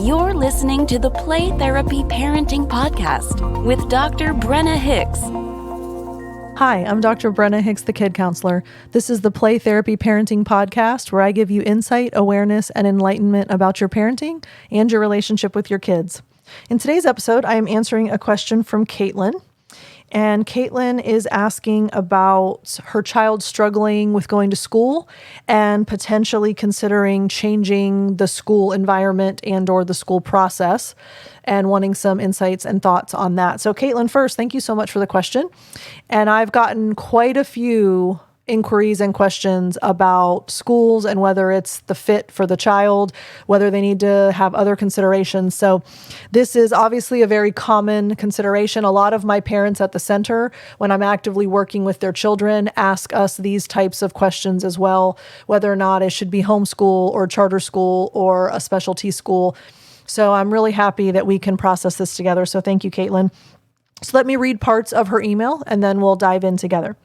You're listening to the Play Therapy Parenting Podcast with Dr. Brenna Hicks. Hi, I'm Dr. Brenna Hicks, the Kid Counselor. This is the Play Therapy Parenting Podcast, where I give you insight, awareness, and enlightenment about your parenting and your relationship with your kids. In today's episode, I am answering a question from Caitlin. And Caitlin is asking about her child struggling with going to school and potentially considering changing the school environment and or the school process, and wanting some insights and thoughts on that. So Caitlin, first, thank you so much for the question. And I've gotten quite a few inquiries and questions about schools and whether it's the fit for the child, whether they need to have other considerations. So this is obviously a very common consideration. A lot of my parents at the center, when I'm actively working with their children, ask us these types of questions as well, whether or not it should be homeschool or charter school or a specialty school. So I'm really happy that we can process this together. So thank you, Caitlin. So let me read parts of her email and then we'll dive in together.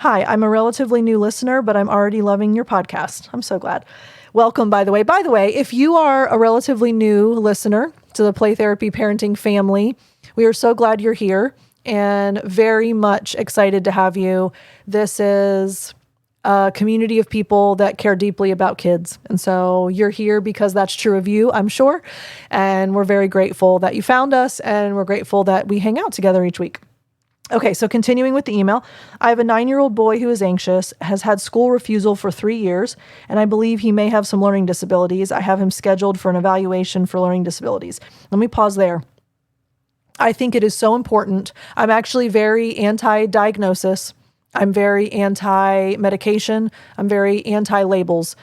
Hi, I'm a relatively new listener, but I'm already loving your podcast. I'm so glad. Welcome, by the way. By the way, if you are a relatively new listener to the Play Therapy Parenting family, we are so glad you're here and very much excited to have you. This is a community of people that care deeply about kids. And so you're here because that's true of you, I'm sure. And we're very grateful that you found us, and we're grateful that we hang out together each week. Okay, so continuing with the email, I have a 9-year-old boy who is anxious, has had school refusal for 3 years, and I believe he may have some learning disabilities. I have him scheduled for an evaluation for learning disabilities. Let me pause there. I think it is so important. I'm actually very anti-diagnosis. I'm very anti-medication. I'm very anti-labels.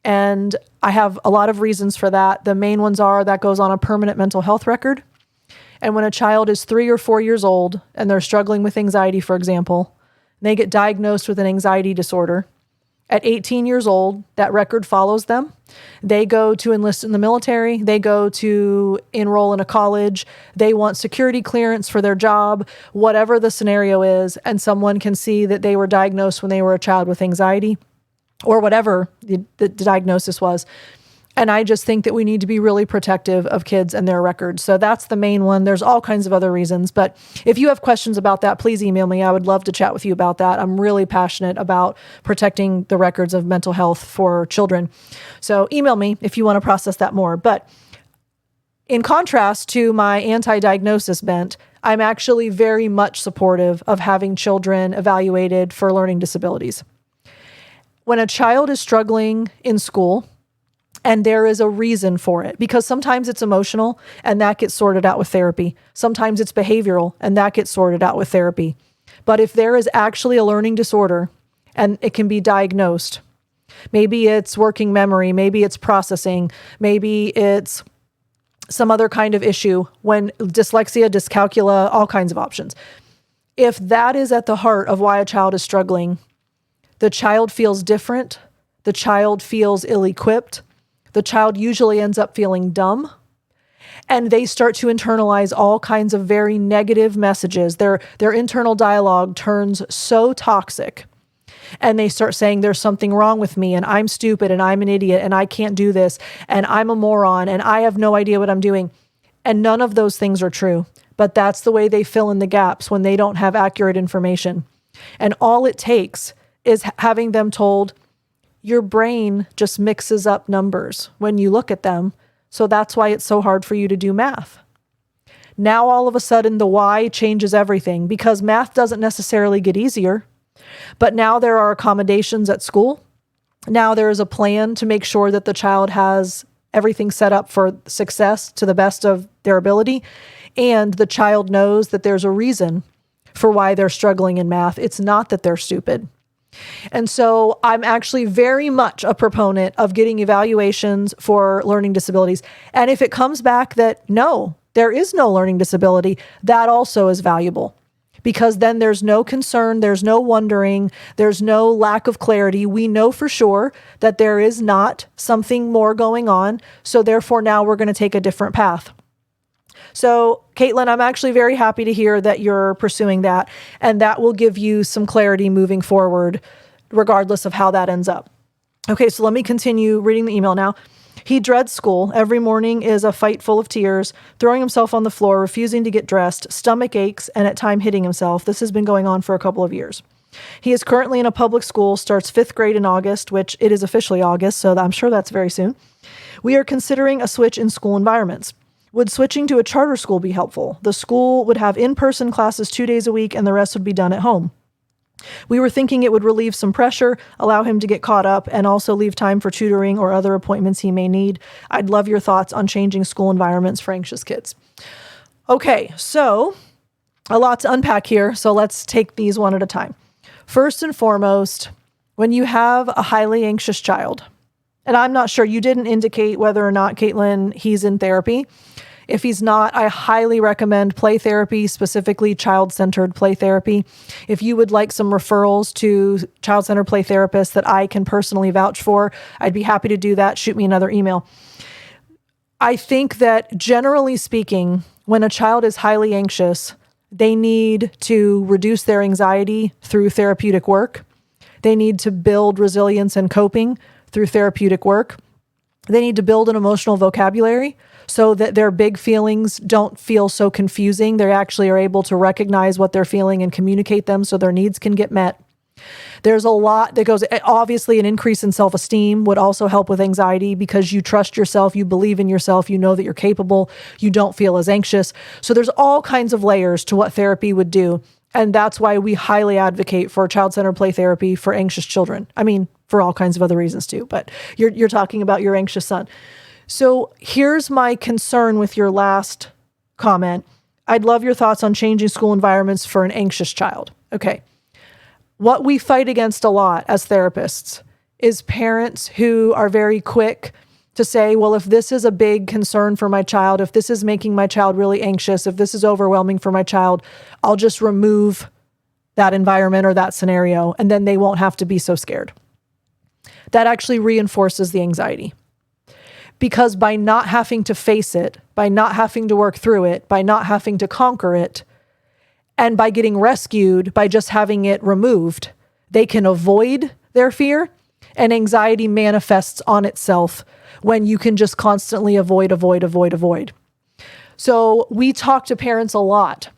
And I have a lot of reasons for that. The main ones are that goes on a permanent mental health record. And when a child is 3 or 4 years old and they're struggling with anxiety, for example, they get diagnosed with an anxiety disorder. At 18 years old, that record follows them. They go to enlist in the military. They go to enroll in a college. They want security clearance for their job, whatever the scenario is. And someone can see that they were diagnosed when they were a child with anxiety or whatever the diagnosis was. And I just think that we need to be really protective of kids and their records. So that's the main one. There's all kinds of other reasons. But if you have questions about that, please email me. I would love to chat with you about that. I'm really passionate about protecting the records of mental health for children. So email me if you want to process that more. But in contrast to my anti-diagnosis bent, I'm actually very much supportive of having children evaluated for learning disabilities. When a child is struggling in school, and there is a reason for it, because sometimes it's emotional and that gets sorted out with therapy. Sometimes it's behavioral and that gets sorted out with therapy. But if there is actually a learning disorder and it can be diagnosed, maybe it's working memory, maybe it's processing, maybe it's some other kind of issue, when dyslexia, dyscalculia, all kinds of options. If that is at the heart of why a child is struggling, the child feels different, the child feels ill-equipped, the child usually ends up feeling dumb, and they start to internalize all kinds of very negative messages. Their internal dialogue turns so toxic, and they start saying there's something wrong with me, and I'm stupid, and I'm an idiot, and I can't do this, and I'm a moron, and I have no idea what I'm doing. And none of those things are true, but that's the way they fill in the gaps when they don't have accurate information. And all it takes is having them told, your brain just mixes up numbers when you look at them. So that's why it's so hard for you to do math. Now, all of a sudden, the why changes everything, because math doesn't necessarily get easier. But now there are accommodations at school. Now there is a plan to make sure that the child has everything set up for success to the best of their ability. And the child knows that there's a reason for why they're struggling in math. It's not that they're stupid. And so I'm actually very much a proponent of getting evaluations for learning disabilities. And if it comes back that no, there is no learning disability, that also is valuable, because then there's no concern, there's no wondering, there's no lack of clarity. We know for sure that there is not something more going on. So therefore now we're going to take a different path. So, Caitlin, I'm actually very happy to hear that you're pursuing that, and that will give you some clarity moving forward, regardless of how that ends up. Okay, so let me continue reading the email now. He dreads school. Every morning is a fight full of tears, throwing himself on the floor, refusing to get dressed, stomach aches, and at times hitting himself. This has been going on for a couple of years. He is currently in a public school, starts 5th grade in August, which it is officially August, so I'm sure that's very soon. We are considering a switch in school environments. Would switching to a charter school be helpful? The school would have in-person classes 2 days a week and the rest would be done at home. We were thinking it would relieve some pressure, allow him to get caught up, and also leave time for tutoring or other appointments he may need. I'd love your thoughts on changing school environments for anxious kids. Okay, so a lot to unpack here, so let's take these one at a time. First and foremost, when you have a highly anxious child, and I'm not sure, you didn't indicate whether or not, Caitlin, he's in therapy. If he's not, I highly recommend play therapy, specifically child-centered play therapy. If you would like some referrals to child-centered play therapists that I can personally vouch for, I'd be happy to do that. Shoot me another email. I think that generally speaking, when a child is highly anxious, they need to reduce their anxiety through therapeutic work. They need to build resilience and coping through therapeutic work. They need to build an emotional vocabulary so that their big feelings don't feel so confusing. They actually are able to recognize what they're feeling and communicate them so their needs can get met. There's a lot that goes, obviously an increase in self-esteem would also help with anxiety because you trust yourself, you believe in yourself, you know that you're capable, you don't feel as anxious. So there's all kinds of layers to what therapy would do. And that's why we highly advocate for child-centered play therapy for anxious children. I mean, for all kinds of other reasons too, but you're talking about your anxious son. So here's my concern with your last comment. I'd love your thoughts on changing school environments for an anxious child. Okay. What we fight against a lot as therapists is parents who are very quick to say, well, if this is a big concern for my child, if this is making my child really anxious, if this is overwhelming for my child, I'll just remove that environment or that scenario, and then they won't have to be so scared. That actually reinforces the anxiety. Because by not having to face it, by not having to work through it, by not having to conquer it, and by getting rescued, by just having it removed, they can avoid their fear, and anxiety manifests on itself when you can just constantly avoid. So we talk to parents a lot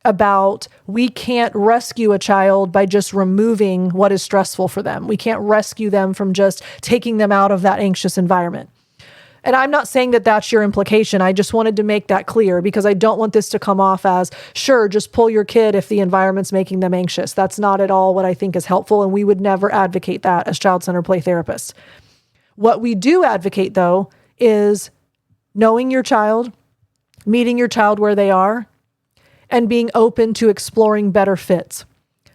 about we can't rescue a child by just removing what is stressful for them. We can't rescue them from just taking them out of that anxious environment. And I'm not saying that that's your implication. I just wanted to make that clear because I don't want this to come off as, sure, just pull your kid if the environment's making them anxious. That's not at all what I think is helpful, and we would never advocate that as child-centered play therapists. What we do advocate, though, is knowing your child, meeting your child where they are, and being open to exploring better fits.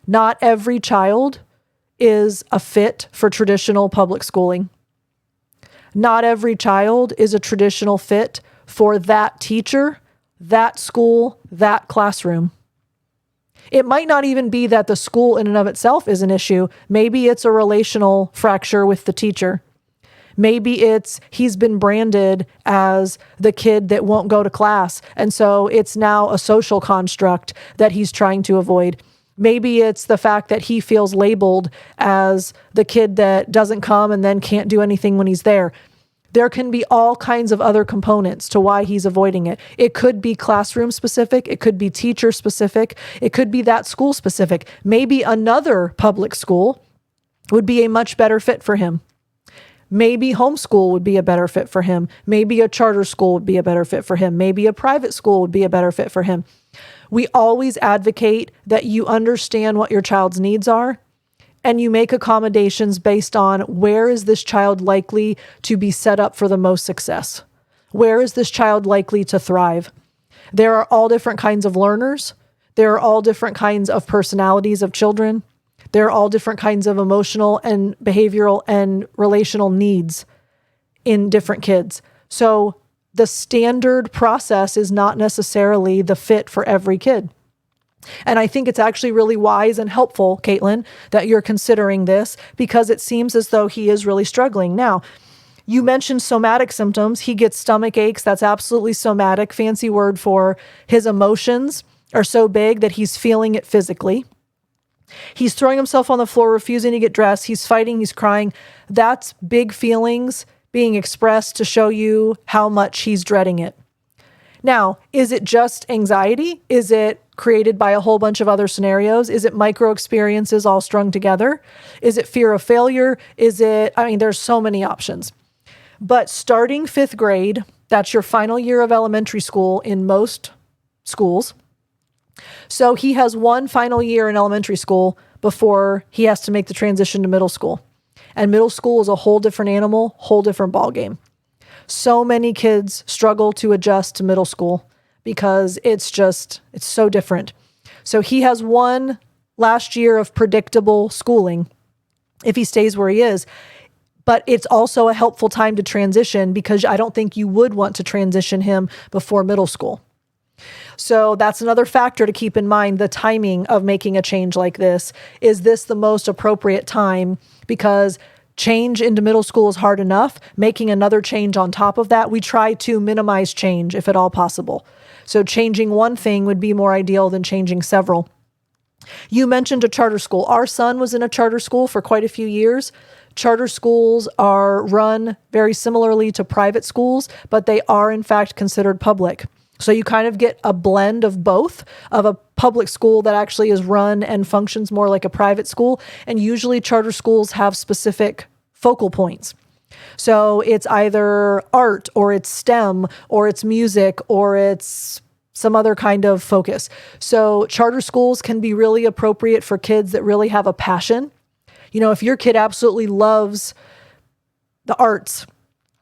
Not every child is a fit for traditional public schooling. Not every child is a traditional fit for that teacher, that school, that classroom. It might not even be that the school in and of itself is an issue. Maybe it's a relational fracture with the teacher. Maybe it's he's been branded as the kid that won't go to class, and so it's now a social construct that he's trying to avoid. Maybe it's the fact that he feels labeled as the kid that doesn't come and then can't do anything when he's there. There can be all kinds of other components to why he's avoiding it. It could be classroom specific. It could be teacher specific. It could be that school specific. Maybe another public school would be a much better fit for him. Maybe homeschool would be a better fit for him. Maybe a charter school would be a better fit for him. Maybe a private school would be a better fit for him. We always advocate that you understand what your child's needs are and you make accommodations based on where is this child likely to be set up for the most success? Where is this child likely to thrive? There are all different kinds of learners. There are all different kinds of personalities of children. There are all different kinds of emotional and behavioral and relational needs in different kids. So the standard process is not necessarily the fit for every kid. And I think it's actually really wise and helpful, Caitlin, that you're considering this because it seems as though he is really struggling. Now, you mentioned somatic symptoms. He gets stomach aches. That's absolutely somatic. Fancy word for his emotions are so big that he's feeling it physically. He's throwing himself on the floor, refusing to get dressed. He's fighting. He's crying. That's big feelings being expressed to show you how much he's dreading it. Now, is it just anxiety? Is it created by a whole bunch of other scenarios? Is it micro experiences all strung together? Is it fear of failure? There's so many options. But starting 5th grade, that's your final year of elementary school in most schools. So he has one final year in elementary school before he has to make the transition to middle school. And middle school is a whole different animal, whole different ballgame. So many kids struggle to adjust to middle school because it's so different. So he has one last year of predictable schooling if he stays where he is. But it's also a helpful time to transition because I don't think you would want to transition him before middle school. So that's another factor to keep in mind, the timing of making a change like this. Is this the most appropriate time? Because change into middle school is hard enough. Making another change on top of that, we try to minimize change if at all possible. So changing one thing would be more ideal than changing several. You mentioned a charter school. Our son was in a charter school for quite a few years. Charter schools are run very similarly to private schools, but they are in fact considered public. So you kind of get a blend of both, of a public school that actually is run and functions more like a private school. And usually charter schools have specific focal points. So it's either art or it's STEM or it's music or it's some other kind of focus. So charter schools can be really appropriate for kids that really have a passion. If your kid absolutely loves the arts,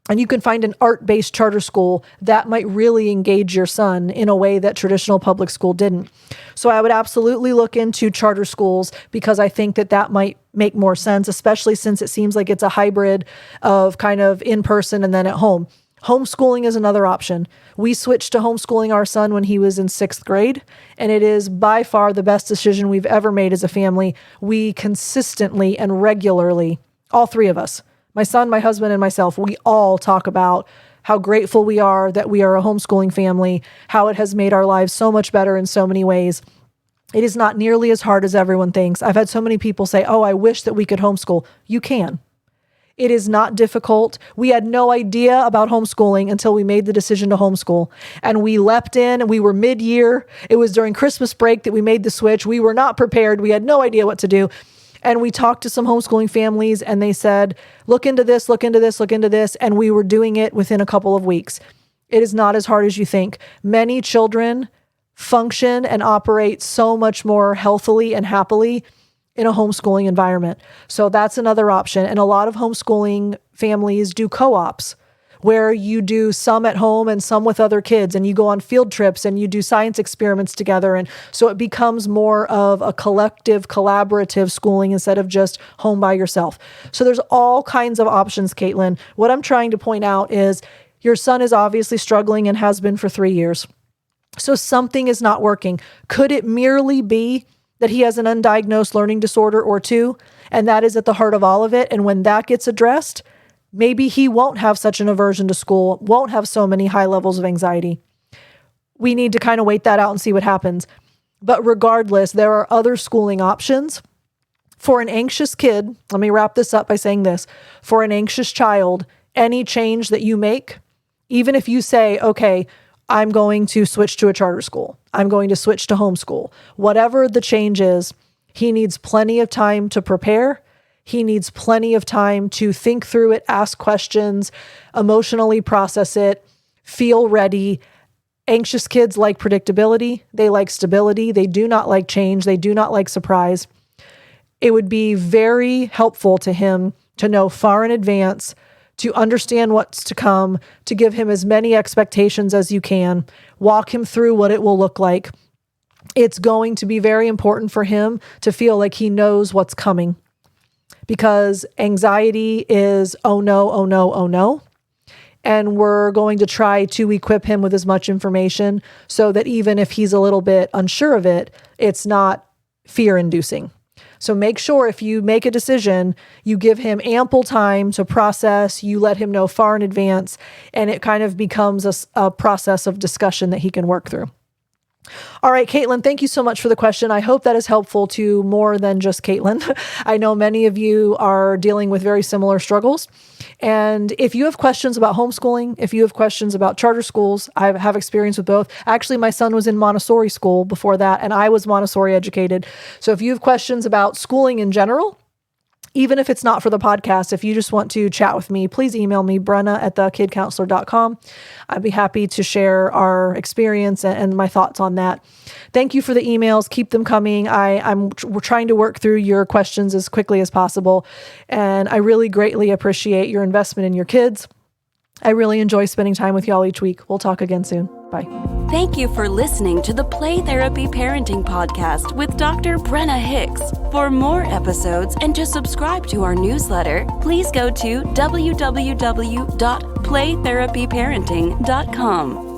and you can find an art-based charter school that might really engage your son in a way that traditional public school didn't. So I would absolutely look into charter schools because I think that might make more sense, especially since it seems like it's a hybrid of kind of in person and then at home. Homeschooling is another option. We switched to homeschooling our son when he was in 6th grade, and it is by far the best decision we've ever made as a family. We consistently and regularly, all three of us, my son, my husband, and myself, we all talk about how grateful we are that we are a homeschooling family, how it has made our lives so much better in so many ways. It is not nearly as hard as everyone thinks. I've had so many people say, "Oh, I wish that we could homeschool." You can. It is not difficult. We had no idea about homeschooling until we made the decision to homeschool. And we leapt in and we were mid-year. It was during Christmas break that we made the switch. We were not prepared. We had no idea what to do. And we talked to some homeschooling families and they said, look into this, look into this, look into this. And we were doing it within a couple of weeks. It is not as hard as you think. Many children function and operate so much more healthily and happily in a homeschooling environment. So that's another option. And a lot of homeschooling families do co-ops where you do some at home and some with other kids, and you go on field trips and you do science experiments together. And so it becomes more of a collective, collaborative schooling instead of just home by yourself. So there's all kinds of options, Caitlin. What I'm trying to point out is your son is obviously struggling and has been for 3 years. So something is not working. Could it merely be that he has an undiagnosed learning disorder or two, and that is at the heart of all of it? And when that gets addressed, maybe he won't have such an aversion to school, won't have so many high levels of anxiety. We need to kind of wait that out and see what happens. But regardless, there are other schooling options. For an anxious kid, let me wrap this up by saying this. For an anxious child, any change that you make, even if you say, okay, I'm going to switch to a charter school, I'm going to switch to homeschool, whatever the change is, he needs plenty of time to prepare. He needs plenty of time to think through it, ask questions, emotionally process it, feel ready. Anxious kids like predictability. They like stability. They do not like change. They do not like surprise. It would be very helpful to him to know far in advance, to understand what's to come, to give him as many expectations as you can, walk him through what it will look like. It's going to be very important for him to feel like he knows what's coming. Because anxiety is, oh no, oh no, oh no. And we're going to try to equip him with as much information so that even if he's a little bit unsure of it, it's not fear-inducing. So make sure if you make a decision, you give him ample time to process, you let him know far in advance, and it kind of becomes a process of discussion that he can work through. All right, Caitlin, thank you so much for the question. I hope that is helpful to more than just Caitlin. I know many of you are dealing with very similar struggles. And if you have questions about homeschooling, if you have questions about charter schools, I have experience with both. Actually, my son was in Montessori school before that, and I was Montessori educated. So if you have questions about schooling in general, even if it's not for the podcast, if you just want to chat with me, please email me, brenna@thekidcounselor.com. I'd be happy to share our experience and my thoughts on that. Thank you for the emails. Keep them coming. We're trying to work through your questions as quickly as possible. And I really greatly appreciate your investment in your kids. I really enjoy spending time with y'all each week. We'll talk again soon. Bye. Thank you for listening to the Play Therapy Parenting Podcast with Dr. Brenna Hicks. For more episodes and to subscribe to our newsletter, please go to www.playtherapyparenting.com.